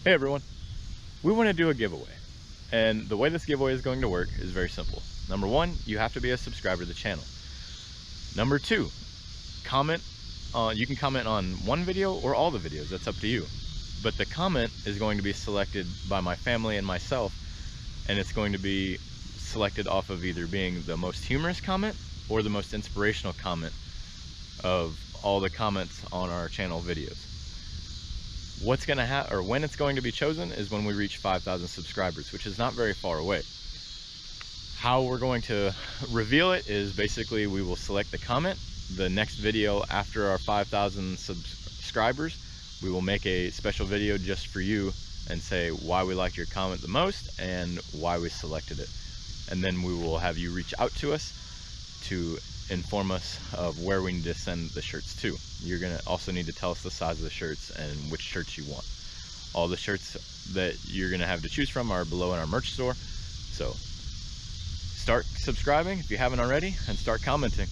Hey everyone, we want to do a giveaway, and the way this giveaway is going to work is very simple. Number one, you have to be a subscriber to the channel. Number two, you can comment on one video or all the videos, that's up to you. But the comment is going to be selected by my family and myself, and it's going to be selected off of either being the most humorous comment or the most inspirational comment of all the comments on our channel videos. What's going to happen, or when it's going to be chosen, is when we reach 5,000 subscribers, which is not very far away. How we're going to reveal it is basically we will select the comment. The next video after our 5,000 subscribers, we will make a special video just for you and say why we liked your comment the most and why we selected it. And then we will have you reach out to us to inform us of where we need to send the shirts to. You're gonna also need to tell us the size of the shirts and which shirts you want. All the shirts that you're gonna have to choose from are below in our merch store. So start subscribing if you haven't already, and start commenting.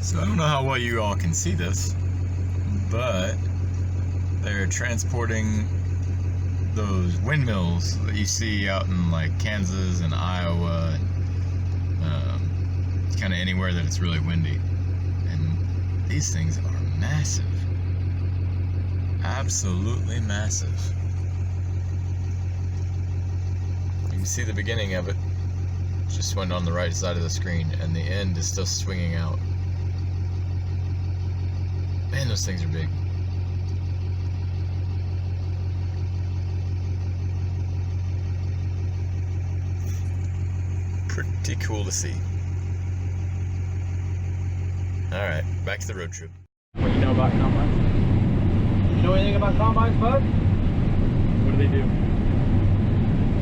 So I don't know how well you all can see this, but they're transporting those windmills that you see out in like Kansas and Iowa, and kind of anywhere that it's really windy. And these things are massive, absolutely massive. You can see the beginning of it just went on the right side of the screen, and the end is still swinging out. Man, those things are big. Pretty cool to see. Alright, back to the road trip. What do you know about combines? You know anything about combines, bud? What do they do?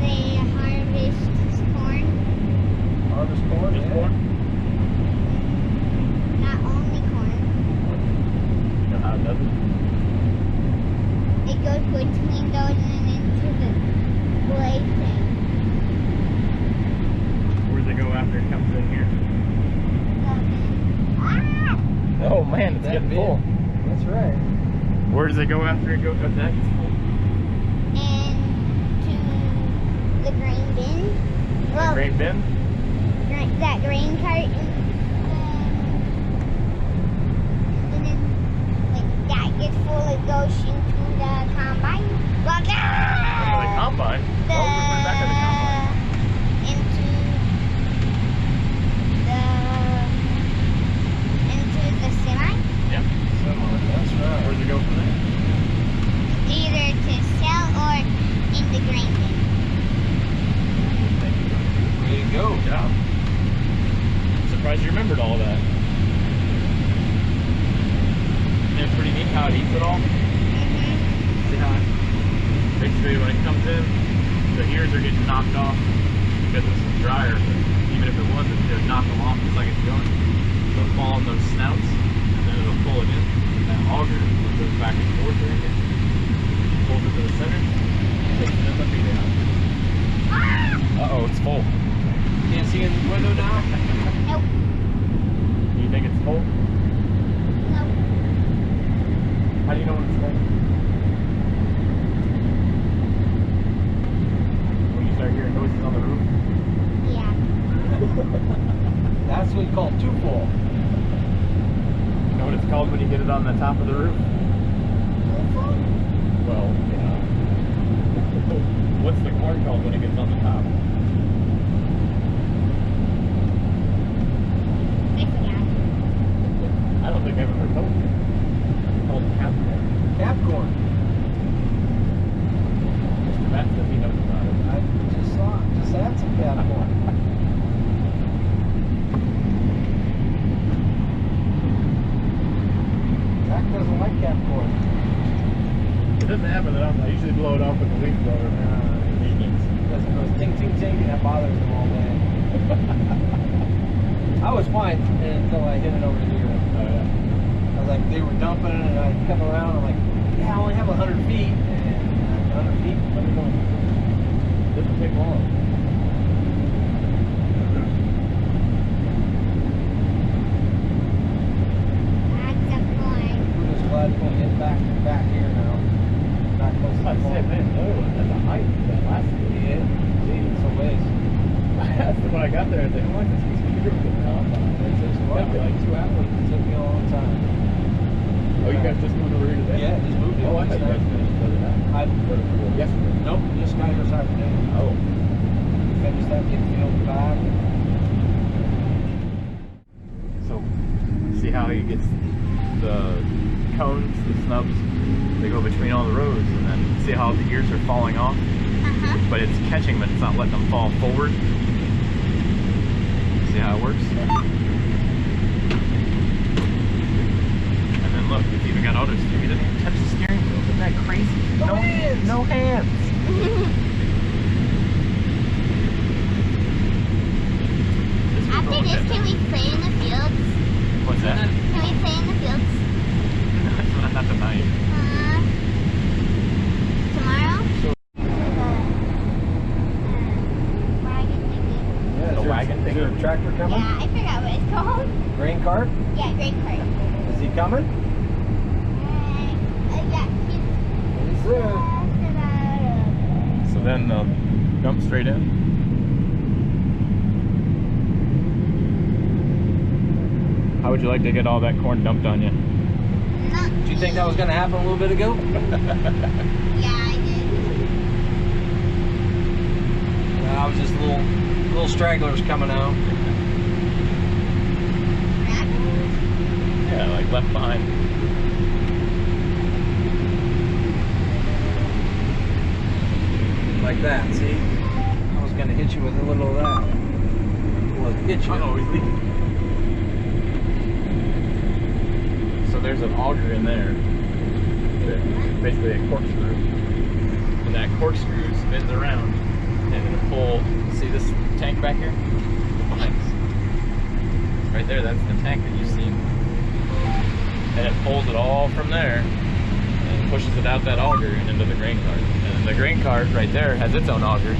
They harvest corn. Harvest corn? Just Yeah. corn? Not only corn. You know how it does it? It goes between those and into the blade thing. Where does it go after it comes in here? Ah! Oh man, it's getting full. That's right. Where does it go after it goes? That gets full. And to the grain bin. That grain bin? That grain cart. And then when that gets full, it goes into the combine. Well, The combine? The, Oh, we put it back in the combine. Into the semi. Yep. That's right. Where does it go from there? Either to sell or in the grain bin. Way to go. Good job. I'm surprised you remembered all that. And it's pretty neat how it eats it all. See how it, basically when it comes in, the ears are getting knocked off because this is drier. But even if it wasn't, it would knock them off just like it's going. It'll fall on those snouts, and then it'll pull it in. And that auger goes back and forth right here. Pulls it to the center, takes it in the feed out. Uh-oh, it's full. Can't see in the window now? Nope. Do you think it's full? Nope. How do you know when it's full? When you start hearing noises on the roof? Yeah. That's what we call too full. You know what it's called when you get it on the top of the roof? Well, yeah. What's the corn called when it gets on the top? I forgot. I don't think I've ever told you. It's called cap corn. Cap corn. Mr. Matt says he knows about it. I just had some cap corn. Zach doesn't like cap corn. It doesn't happen that often. I usually blow it off with the leaf blower. Because it goes ting ting ting and that bothers him all day. I was fine until I hit it over here. Oh yeah. I was like, they were dumping it and I come around, I'm like, yeah, I only have 100 feet. And 100 feet, let me go. It doesn't take long. I said, man, no, that's a height. That last one. Yeah. See, it's a ways. That's when I got there. I said, what? This is bigger than the combine. It's just That'd be like 2 hours. It took me a long time. Oh, you guys just moved over here today? Yeah, just moved in. Oh, I thought you guys finished the other night. Yesterday. Nope, just got here this afternoon. Oh. Finished that, get the field back. So, see how he gets the cones, the snubs, they go between all the rows, and then see how the ears are falling off? But it's catching them, it's not letting them fall forward. See how it works? And then look, it's even got auto steer. He doesn't even touch the steering wheel. Isn't that crazy? No hands! No hands! After this, can we play in the fields? What's that? Can we play in the fields? Not tonight. Tomorrow? The wagon Is thing? there a tractor coming? Yeah, I forgot what it's called. Grain cart? Yeah, great cart. Is he coming? Yeah, He's there. So then they'll jump straight in. How would you like to get all that corn dumped on you? Did you think that was going to happen a little bit ago? Yeah, I did. I was just little stragglers coming out. Yeah, like left behind. Like that, see? I was going to hit you with a little of that. Well, hit you. Oh, he's leaking. So there's an auger in there. Basically a corkscrew. And that corkscrew spins around and it'll pull. See this tank back here? Behind us. Right there, that's the tank that you've seen. And it pulls it all from there and pushes it out that auger and into the grain cart. And the grain cart right there has its own auger.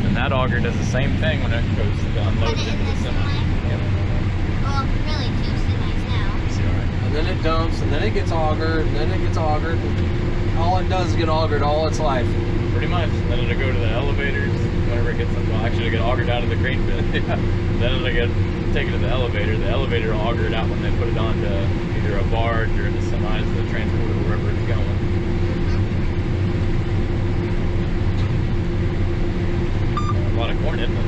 And that auger does the same thing when it goes to unload it into the semi. Yep. Well, really, 2 semis now. See, all right. And then it dumps, and then it gets augered, and then it gets augered. All it does is get augered all its life. Pretty much. Then it'll go to the elevators whenever it gets, well, actually it'll get augered out of the grain bin. Then it'll get taken to the elevator. The elevator will auger it out when they put it onto either a barge or the semis, the transporter, wherever it's going. A lot of corn, isn't it?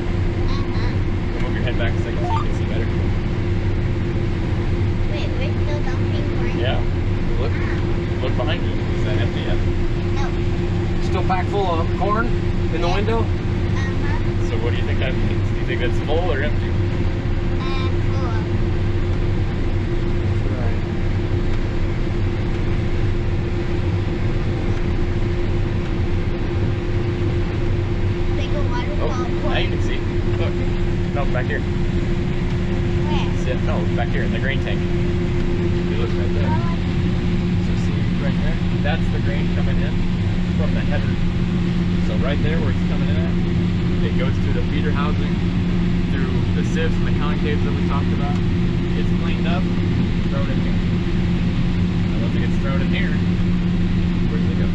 Move your head back a second so you can see better. Wait, we're still dumping corn? Yeah. Look behind you. Is that empty yet? No. Still packed full of corn in the window? So what do you think that means? Do you think that's full or empty? Full. Right. Big waterfall Oh, corn. now you can see. Look. No, back here. Where? See it? No, back here in the grain tank. You look right there. So see right there? That's the grain coming in from the header. So right there where it's coming in at, it goes through the feeder housing, through the sieves and the concaves that we talked about. It's cleaned up, thrown in here. And once it gets thrown in here, where does it go?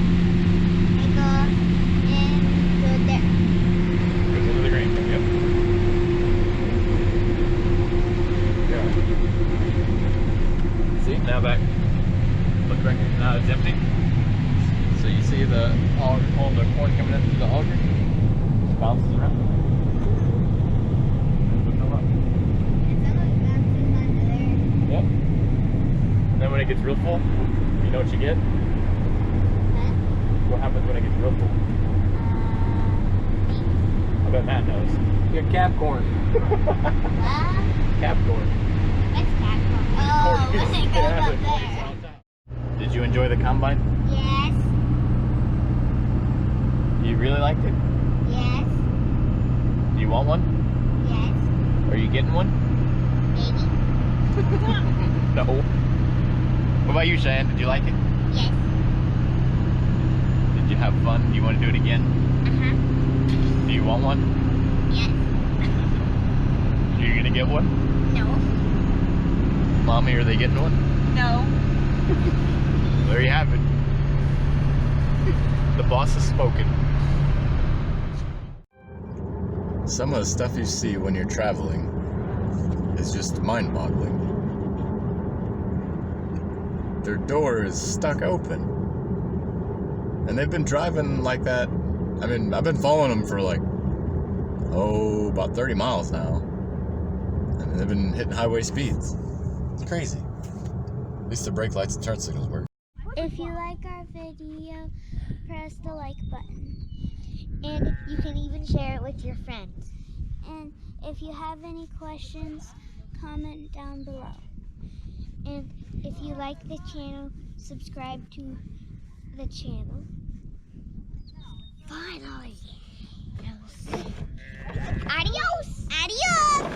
It goes into there. Goes into the grain tank, yep. Yeah. See, now back. Look back here. Now it's empty. So you see all the corn coming in through the auger? Just bounces around. And some of it bounces onto there. Yep. And then when it gets real full, you know what you get? Huh? What happens when it gets real full? I bet Matt knows. You get cap corn. Cap corn. What's that called? Oh, when it goes up there. Did you enjoy the combine? Yes. You really liked it? Yes. Do you want one? Yes. Are you getting one? Maybe. No. What about you, Cheyenne? Did you like it? Yes. Did you have fun? Do you want to do it again? Uh-huh. Do you want one? Yes. Are you gonna get one? No. Mommy, are they getting one? No. There you have it. The boss has spoken. Some of the stuff you see when you're traveling is just mind-boggling. Their door is stuck open. And they've been driving like that. I mean, I've been following them for like, about 30 miles now. And they've been hitting highway speeds. It's crazy. At least the brake lights and turn signals work. If you like our video, press the like button. And you can even share it with your friends. And if you have any questions, comment down below. And if you like the channel, subscribe to the channel. Finally. Adios. Adios.